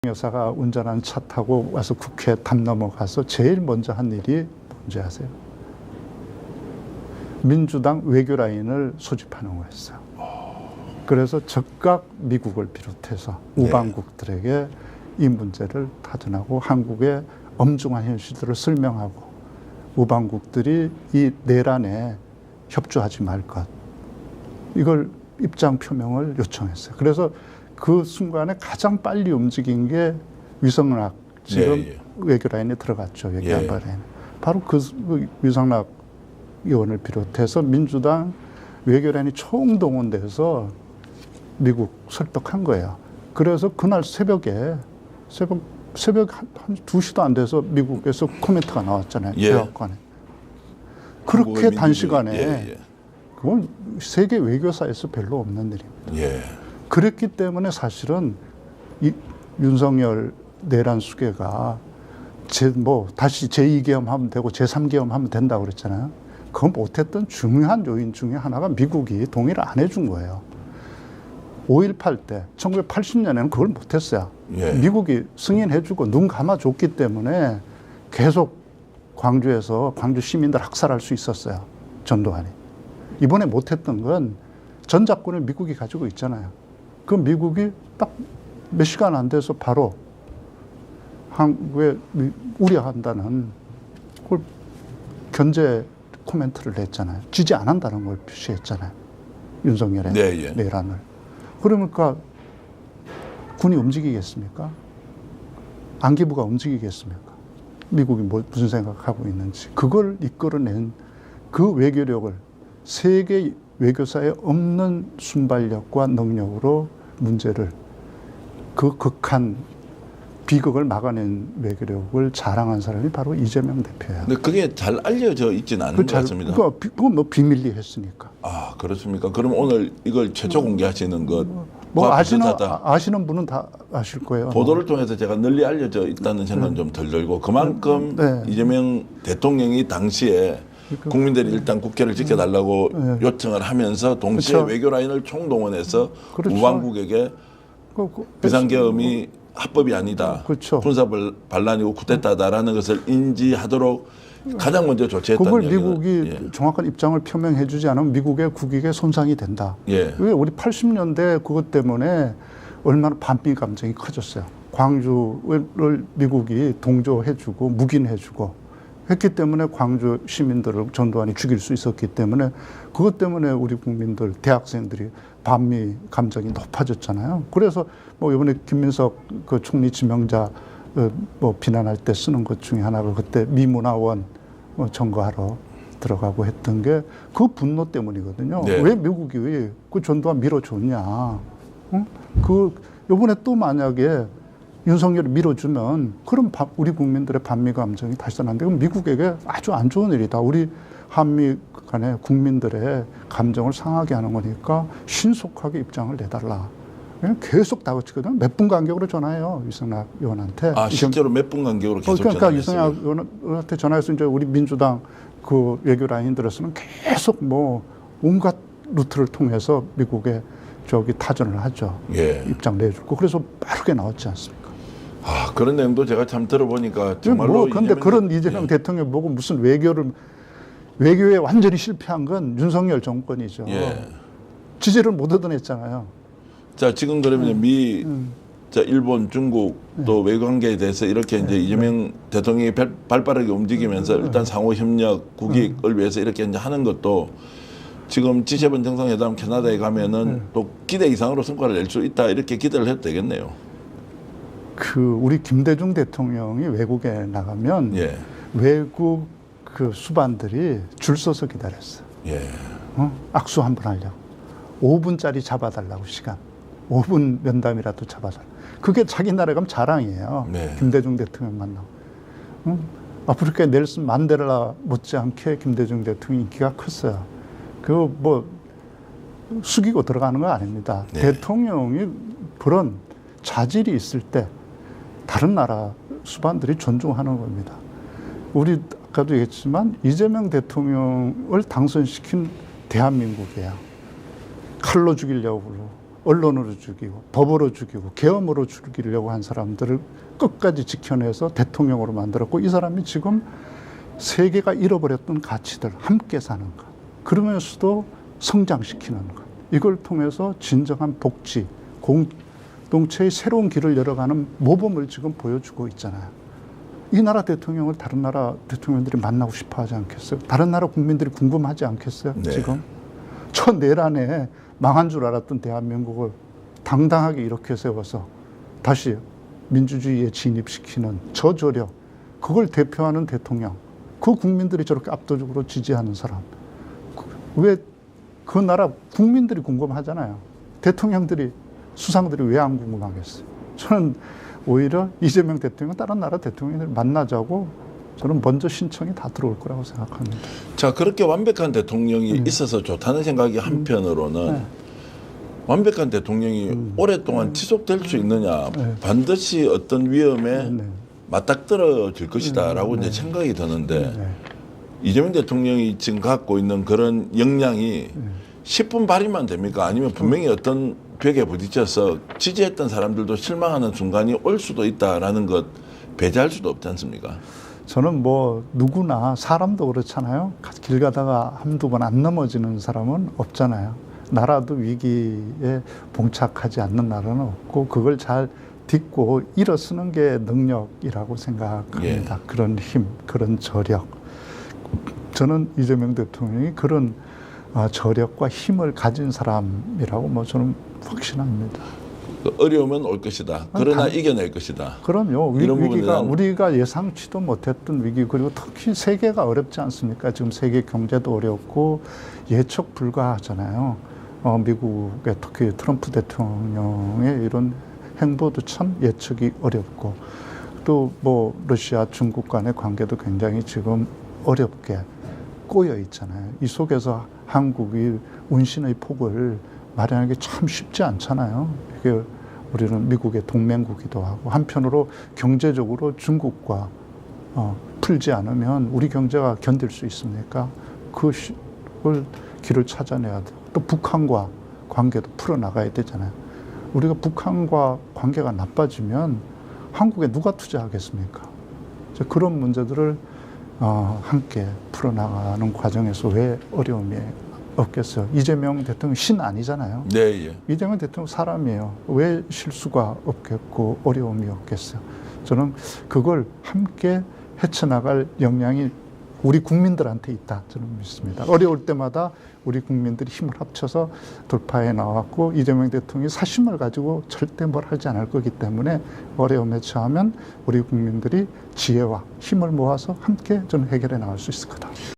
여사가 운전한 차 타고 와서 국회 담 넘어가서 제일 먼저 한 일이 뭔지 아세요? 민주당 외교 라인을 소집하는 거였어요. 그래서 즉각 미국을 비롯해서 우방국들에게 이 문제를 타전하고 한국의 엄중한 현실들을 설명하고 우방국들이 이 내란에 협조하지 말 것, 이걸 입장 표명을 요청했어요. 그래서 그 순간에 가장 빨리 움직인 게 위성락 지금 외교 라인에 들어갔죠. 외교안보 라인. 바로 그 위성락 의원을 비롯해서 민주당 외교 라인이 총동원돼서 미국 설득한 거예요. 그래서 그날 새벽 한 2시도 안 돼서 미국에서 코멘트가 나왔잖아요. 대학관에. 그렇게 단시간에 그건 세계 외교사에서 별로 없는 일입니다. 그랬기 때문에 사실은 이 윤석열 내란 수계가 다시 제2계엄 하면 되고 제3계엄 하면 된다고 그랬잖아요. 그건 못했던 중요한 요인 중에 하나가 미국이 동의를 안 해준 거예요. 5.18 때 1980년에는 그걸 못했어요. 미국이 승인해주고 눈 감아줬기 때문에 계속 광주에서 광주 시민들 학살할 수 있었어요. 전두환이. 이번에 못했던 건 전작권을 미국이 가지고 있잖아요. 그 미국이 딱 몇 시간 안 돼서 바로 한국에 우려한다는 그걸 견제 코멘트를 냈잖아요. 지지 안 한다는 걸 표시했잖아요. 윤석열의 내란을. 그러니까 군이 움직이겠습니까? 안기부가 움직이겠습니까? 미국이 무슨 생각하고 있는지. 그걸 이끌어낸 그 외교력을 세계 외교사에 없는 순발력과 능력으로 문제를 그 극한 비극을 막아낸 외교력을 자랑한 사람이 바로 이재명 대표야. 근데 그게 잘 알려져 있지는 않은 것 같습니다. 그건 뭐 비밀리 했으니까. 아, 그렇습니까? 그럼 오늘 이걸 최초 공개하시는 것 아시는 분은 다 아실 거예요. 보도를 통해서 제가 널리 알려져 있다는 생각은 좀 덜 들고 그만큼 이재명 대통령이 당시에 국민들이 일단 국회를 지켜달라고 요청을 하면서 동시에 외교 라인을 총동원해서 우방국에게 비상계엄이 합법이 아니다. 군사 반란이고 쿠데타다라는 것을 인지하도록 가장 먼저 조치했다는 그걸 미국이 정확한 입장을 표명해 주지 않으면 미국의 국익에 손상이 된다. 왜 우리 80년대 그것 때문에 얼마나 반미 감정이 커졌어요. 광주를 미국이 동조해 주고 묵인해 주고 했기 때문에 광주 시민들을 전두환이 죽일 수 있었기 때문에 그것 때문에 우리 국민들, 대학생들이 반미 감정이 높아졌잖아요. 그래서 뭐 이번에 김민석 그 총리 지명자 뭐 비난할 때 쓰는 것 중에 하나가 그때 미문화원 점거하러 들어가고 했던 게 그 분노 때문이거든요. 왜 미국이 그 전두환 밀어줬냐. 응? 요번에 또 만약에 윤석열이 밀어주면 그럼 우리 국민들의 반미 감정이 발산한데 그럼 미국에게 아주 안 좋은 일이다. 우리 한미 간의 국민들의 감정을 상하게 하는 거니까 신속하게 입장을 내달라. 계속 다그치거든. 몇 분 간격으로 전화해요. 유승락 의원한테. 아, 실제로 몇 분 간격으로 계속 그러니까 유승락 의원한테 전화해서 이제 우리 민주당 그 외교 라인들에서는 계속 뭐 온갖 루트를 통해서 미국에 타전을 하죠. 입장 내주고. 그래서 빠르게 나왔지 않습니까? 아, 그런 내용도 제가 참 들어보니까 정말로. 그런데 그런 이재명 대통령 보고 무슨 외교에 완전히 실패한 건 윤석열 정권이죠. 지지를 못 얻어냈잖아요. 자, 지금 그러면 일본, 중국 또 외교 관계에 대해서 이렇게 이제 이재명 대통령이 발빠르게 움직이면서 일단 상호 협력, 국익을 위해서 이렇게 이제 하는 것도 지금 G7 정상회담 캐나다에 가면은 또 기대 이상으로 성과를 낼 수 있다 이렇게 기대를 해도 되겠네요. 우리 김대중 대통령이 외국에 나가면 외국 그 수반들이 줄 서서 기다렸어요. 악수 한번 하려고. 5분짜리 잡아달라고 시간. 5분 면담이라도 잡아달라고. 그게 자기 나라에 가면 자랑이에요. 김대중 대통령 만나고. 아프리카의 넬슨 만델라 못지않게 김대중 대통령 인기가 컸어요. 숙이고 들어가는 거 아닙니다. 대통령이 그런 자질이 있을 때 다른 나라 수반들이 존중하는 겁니다. 우리 아까도 얘기했지만 이재명 대통령을 당선시킨 대한민국이에요. 칼로 죽이려고 언론으로 죽이고 법으로 죽이고 계엄으로 죽이려고 한 사람들을 끝까지 지켜내서 대통령으로 만들었고, 이 사람이 지금 세계가 잃어버렸던 가치들 함께 사는 것, 그러면서도 성장시키는 것, 이걸 통해서 진정한 복지, 공동체의 새로운 길을 열어가는 모범을 지금 보여주고 있잖아요. 이 나라 대통령을 다른 나라 대통령들이 만나고 싶어 하지 않겠어요? 다른 나라 국민들이 궁금하지 않겠어요? 네. 지금 초내란에 망한 줄 알았던 대한민국을 당당하게 이렇게 세워서 다시 민주주의에 진입시키는 저조력, 그걸 대표하는 대통령, 그 국민들이 저렇게 압도적으로 지지하는 사람, 왜 그 나라 국민들이 궁금하잖아요. 대통령들이, 수상들이 왜 안 궁금하겠어요? 저는 오히려 이재명 대통령 다른 나라 대통령들 만나자고 저는 먼저 신청이 다 들어올 거라고 생각합니다. 자, 그렇게 완벽한 대통령이 있어서 좋다는 생각이 한편으로는 완벽한 대통령이 오랫동안 지속될 수 있느냐, 반드시 어떤 위험에 맞닥뜨려질 것이다라고 이제 생각이 드는데, 이재명 대통령이 지금 갖고 있는 그런 역량이 10분 발휘만 됩니까? 아니면 분명히 어떤 벽에 부딪혀서 지지했던 사람들도 실망하는 순간이 올 수도 있다라는 것 배제할 수도 없지 않습니까? 저는 뭐 누구나 사람도 그렇잖아요. 길 가다가 한두 번 안 넘어지는 사람은 없잖아요. 나라도 위기에 봉착하지 않는 나라는 없고, 그걸 잘 딛고 일어서는 게 능력이라고 생각합니다. 예. 그런 힘, 그런 저력. 저는 이재명 대통령이 그런 저력과 힘을 가진 사람이라고 뭐 저는 확신합니다. 어려우면 올 것이다. 그러나 이겨낼 것이다. 그럼요. 위기가 우리가 예상치도 못했던 위기, 그리고 특히 세계가 어렵지 않습니까? 지금 세계 경제도 어렵고 예측 불가하잖아요. 미국의 특히 트럼프 대통령의 이런 행보도 참 예측이 어렵고, 또 뭐 러시아, 중국 간의 관계도 굉장히 지금 어렵게 꼬여 있잖아요. 이 속에서 한국이 운신의 폭을 마련하기 참 쉽지 않잖아요. 이게 우리는 미국의 동맹국이기도 하고, 한편으로 경제적으로 중국과 풀지 않으면 우리 경제가 견딜 수 있습니까? 그걸 길을 찾아내야 돼요. 또 북한과 관계도 풀어나가야 되잖아요. 우리가 북한과 관계가 나빠지면 한국에 누가 투자하겠습니까? 그런 문제들을 함께 풀어나가는 과정에서 왜 어려움이 없겠어요? 이재명 대통령 신 아니잖아요. 네, 예. 이재명 대통령 사람이에요. 왜 실수가 없겠고 어려움이 없겠어요? 저는 그걸 함께 헤쳐나갈 역량이 우리 국민들한테 있다, 저는 믿습니다. 어려울 때마다 우리 국민들이 힘을 합쳐서 돌파해 나왔고, 이재명 대통령이 사심을 가지고 절대 뭘 하지 않을 거기 때문에 어려움에 처하면 우리 국민들이 지혜와 힘을 모아서 함께 저는 해결해 나갈 수 있을 거다.